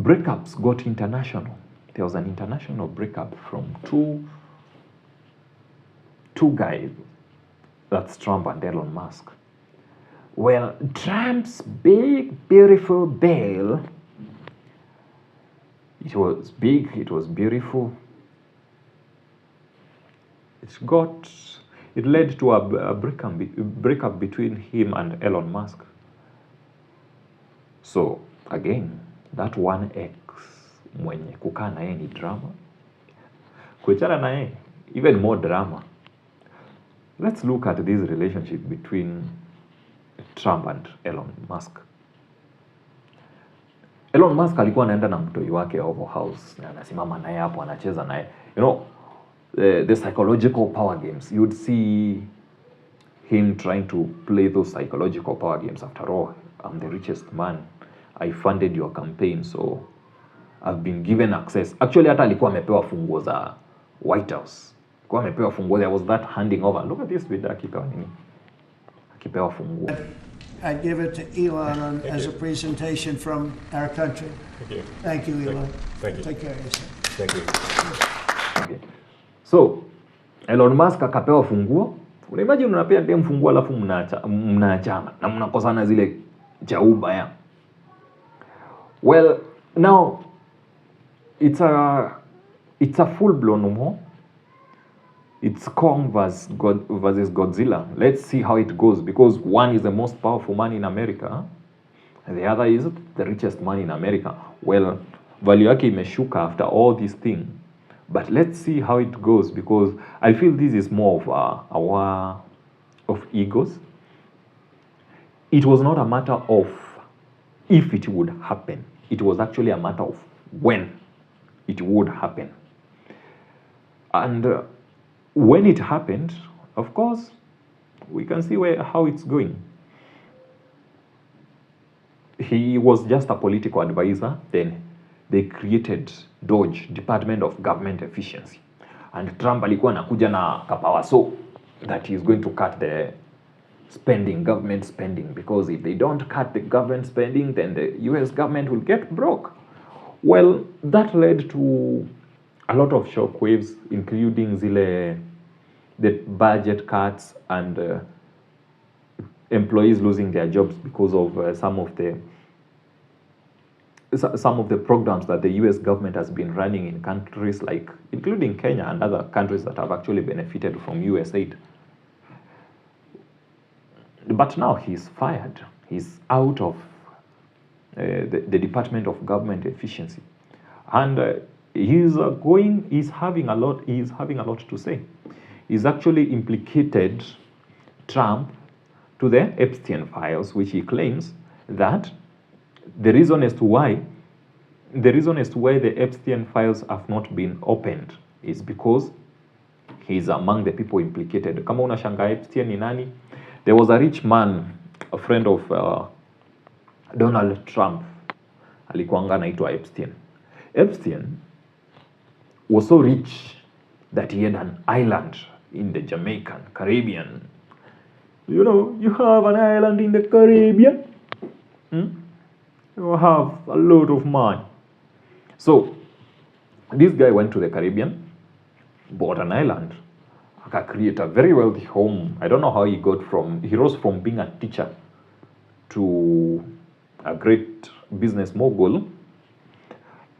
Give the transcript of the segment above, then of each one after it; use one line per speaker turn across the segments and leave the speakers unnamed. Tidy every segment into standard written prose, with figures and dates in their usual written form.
breakups got international. There was an international breakup from two guys. That's Trump and Elon Musk. Well, Trump's big, beautiful bill, it was big, it was beautiful. It led to a breakup between him and Elon Musk. So, again, that one ex mwenye kukaa na yeye ni drama. Kuachana na yeye, even more drama. Let's look at this relationship between Trump and Elon Musk. Elon Musk alikuwa anaenda na mtoi wake Oval House, na anasimama naye hapo anacheza naye. You know, the psychological power games. You would see him trying to play those psychological power games. After all, I'm the richest man. I funded your campaign, so I've been given access. Actually, hata alikuwa amepewa funguo za White House. Alikuwa amepewa funguo. There was that handing over. Look at this video akipewa nini? Akipewa funguo.
I'd give it to Elon as a presentation from our country.
Thank you.
Thank you, Elon.
Thank you.
Take care of yourself.
Thank you.
Okay. So, Elon Musk akapewa funguo. Unaimagine unapea dem funguo alafu mnaachana na mnakosana zile jauba ya. Well, now it's a full blown war. It's Kong versus Godzilla. Let's see how it goes, because one is the most powerful man in America and the other is the richest man in America. Well, value yake imeshuka after all this thing. But let's see how it goes, because I feel this is more of a war of egos. It was not a matter of if it would happen. It was actually a matter of when it would happen. And when it happened, of course, we can see how it's going. He was just a political advisor. Then they created DOGE, Department of Government Efficiency. And Trump alikuwa anakuja na kapawa so that he's going to cut the government spending, because if they don't cut the government spending, then the US government will get broke. Well, that led to a lot of shockwaves, including the budget cuts and employees losing their jobs because of some of the programs that the US government has been running in countries like, including Kenya and other countries that have actually benefited from US aid. But now he's fired. He's out of the Department of Government Efficiency, and he's having a lot to say. He's actually implicated Trump to the Epstein files, which he claims that the reason as to why the Epstein files have not been opened is because he's among the people implicated. Kama unashanga Epstein ni nani? There was a rich man, a friend of Donald Trump, alikuanga anaitwa Epstein. Epstein was so rich that he had an island in the Jamaican Caribbean. You know, you have an island in the Caribbean, you have a lot of money. So this guy went to the Caribbean, bought an island, create a very wealthy home. I don't know how he rose from being a teacher to a great business mogul.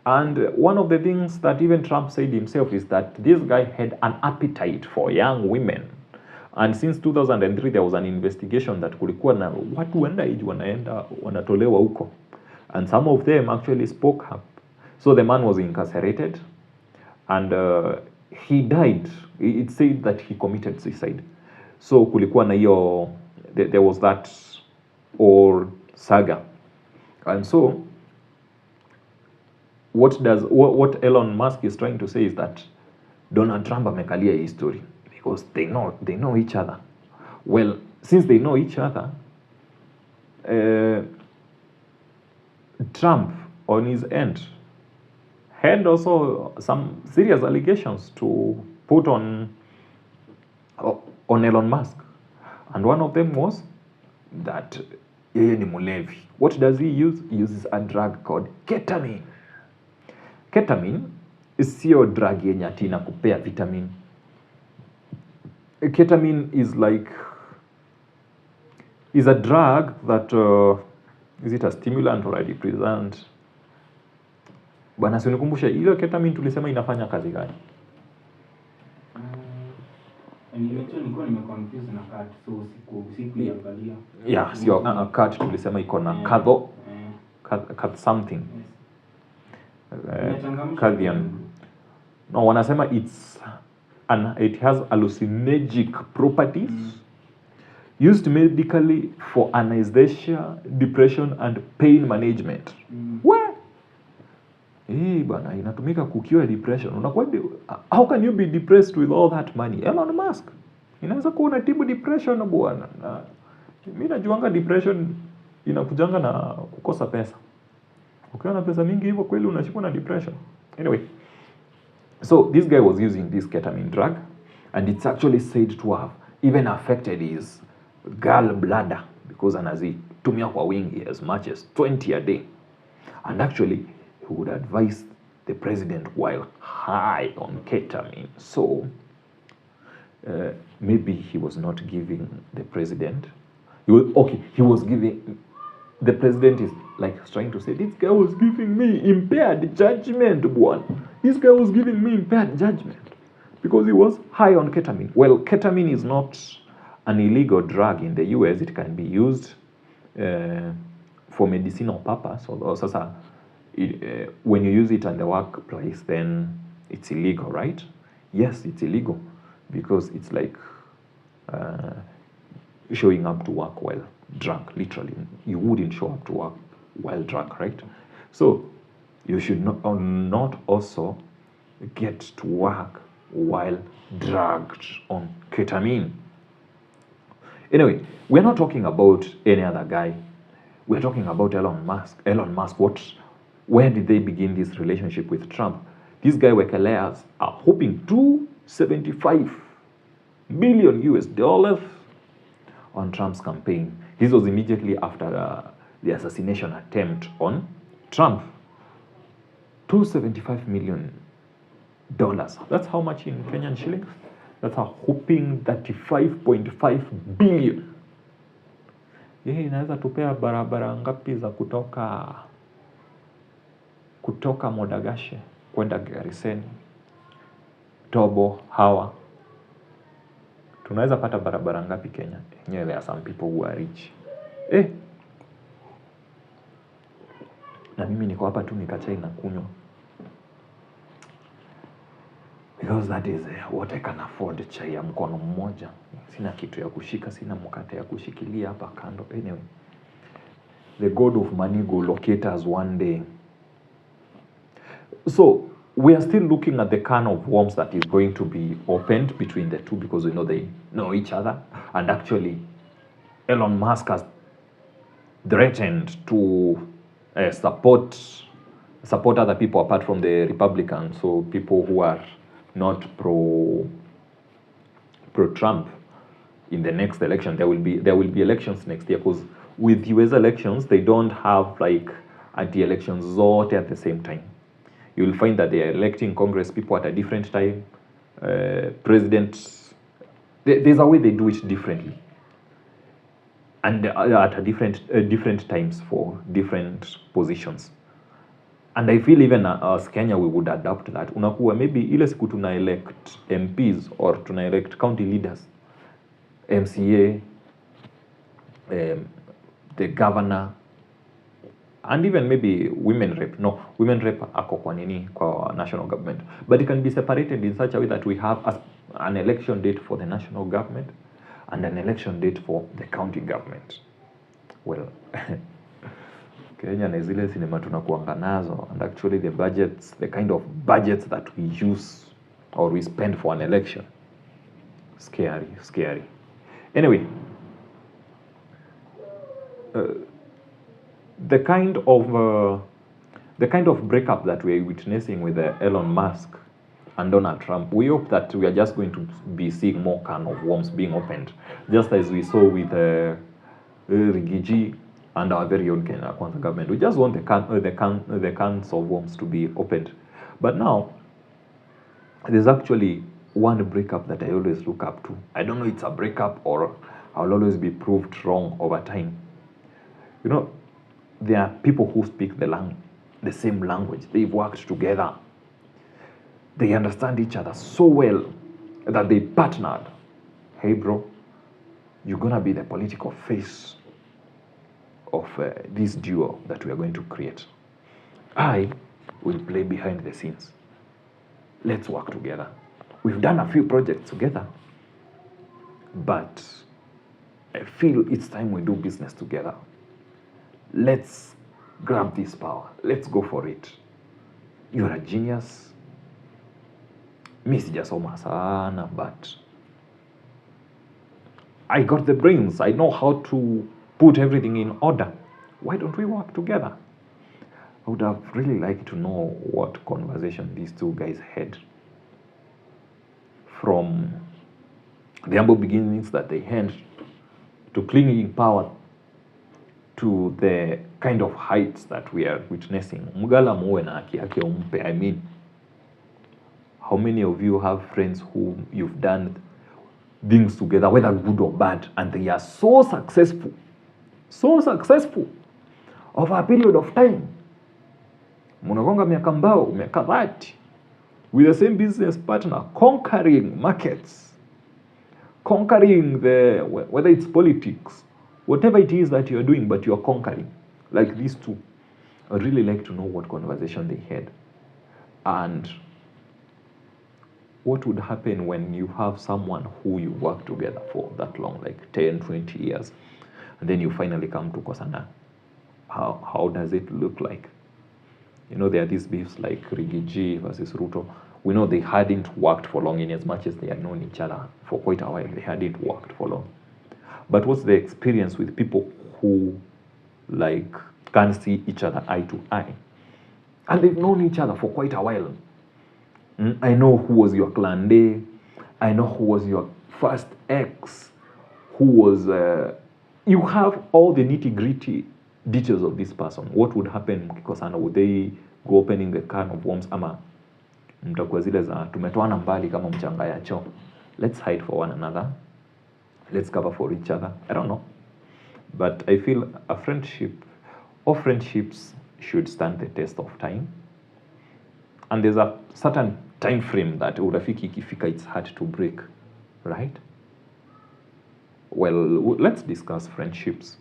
And one of the things that even Trump said himself is that this guy had an appetite for young women. And since 2003, there was an investigation that kulikuwa na watu underage wanatolewa huko. And some of them actually spoke up. So the man was incarcerated and he died. It said that he committed suicide. So kulikuwa na hiyo, there was that old saga. And so what Elon Musk is trying to say is that Donald Trump amekalia hii story because they know each other. Well, since they know each other, Trump on his end had also some serious allegations to put on Elon Musk. And one of them was that yeye ni mulevi. What does he use? He uses a drug called ketamine. ketamine sio drug yenye ati inakupea vitamin. Ketamine is a drug that is it a stimulant or a depressant? Bwana, si unikumbushe ile ketamine tulisema inafanya kazi gani?
Nilikuwa nimeconfuse na cat, so sikuiangalia.
Yeah, sio cat tulisema iko na catho cat something. Cadhian. No, wanasema it has hallucinogenic properties used medically for anesthesia, depression and pain management. Where? Bana, inatumika kucure depression. Unakuwa how can you be depressed with all that money? Elon Musk. Inaweza kuwa unatibu depression bwana. Mimi najuanga depression inakujanga na kukosa pesa. Ukiwa na pesa mingi hivyo kweli unashikwa na depression. Anyway, so this guy was using this ketamine drug and it's actually said to have even affected his gallbladder because anazitumia kwa wingi as much as 20 a day. And actually he would advise the president while high on ketamine. So maybe he was not giving the president. He was giving. The president is like trying to say, this guy was giving me impaired judgment, bwana. This guy was giving me impaired judgment because he was high on ketamine. Well, ketamine is not an illegal drug in the US. It can be used for medicinal purpose. Although, when you use it in the workplace, then it's illegal, right? Yes, it's illegal because it's like showing up to work while drunk, literally. You wouldn't show up to work while drunk, right? So you should not also get to work while drugged on ketamine. Anyway, we're not talking about any other guy. We're talking about Elon Musk. Elon Musk, where did they begin this relationship with Trump? These guy Wekeleas are hoping $275 billion US on Trump's campaign. This was immediately after the assassination attempt on Trump. $275 million. That's how much in Kenyan shillings? That's a whopping 35.5 billion. Inaweza tupea barabara ngapi za kutoka Modagashe kwenda Gariseni, Tobo, Hawa. Tunaweza pata barabara ngapi Kenya? There are some people who are rich. Na mimi niko hapa tu nikachai na kunywa. Because that is what I can afford, chai ya mkono mmoja. Sina kitu ya kushika, sina mkate ya kushikilia hapa kando. Anyway, the God of money will locate us one day. So, we are still looking at the can of worms that is going to be opened between the two because we know they know each other. And actually, Elon Musk has threatened to support other people apart from the Republicans, so people who are not pro-Trump in the next election. There will be elections next year because with US elections, they don't have like anti-elections zote at the same time. You will find that they are electing Congress people at a different time. Presidents, there's a way they do it differently. And at a different times for different positions. And I feel even as Kenya, we would adapt that. Unakuwa maybe ile siku tuna elect MPs or tuna elect county leaders, MCA, the governor, and even maybe women rep. No, women rep ako kwa nini kwa national government. But it can be separated in such a way that we have an election date for the national government and an election date for the county government. Well, Kenya na zile sinema tunakuanga nazo, and actually the kind of budgets that we use or we spend for an election, scary. Anyway, the kind of breakup that we are witnessing with Elon Musk and Donald Trump, we hope that we are just going to be seeing more can of worms being opened, just as we saw with Rigiji and our very own Kenya Kwanza government. We just want the cans of worms to be opened. But now, there's actually one breakup that I always look up to. I don't know if it's a breakup or I'll always be proved wrong over time. You know, there are people who speak the same language. They've worked together. They understand each other so well that they partnered. Hey, bro, you're going to be the political face of this duo that we are going to create. I will play behind the scenes. Let's work together. We've done a few projects together, but I feel it's time we do business together. Let's grab this power. Let's go for it. You're a genius. Mi sijasoma sana, but I got the brains. I know how to put everything in order. Why don't we work together? I would have really liked to know what conversation these two guys had from the humble beginnings that they had to clinging power to the kind of heights that we are witnessing. Mugala muwe na haki yake umpe. I mean, how many of you have friends who you've done things together, whether good or bad, and they are so successful over a period of time? Munagonga miaka mbao, miaka 30, with the same business partner, conquering markets, conquering whether it's politics, whatever it is that you're doing, but you're conquering, like these two. I'd really like to know what conversation they had. And what would happen when you have someone who you work together for that long, like 10, 20 years, and then you finally come to Kosana? How does it look like? You know, there are these beefs like Rigiji versus Ruto. We know they hadn't worked for long, in as much as they had known each other for quite a while. They hadn't worked for long. But what's the experience with people who like can't see each other eye to eye? And they've known each other for quite a while. I know who was your clan day. I know who was your first ex. Who was... you have all the nitty-gritty details of this person. What would happen mkikosana? Would they go opening a can of worms? Ama mtakuwa zile za tumetoana mbali kama mchanga ya choo. Let's hide for one another. Let's cover for each other. I don't know. But I feel all friendships should stand the test of time. And there's a certain time frame that urafiki ikifika it's hard to break, right? Well, let's discuss friendships.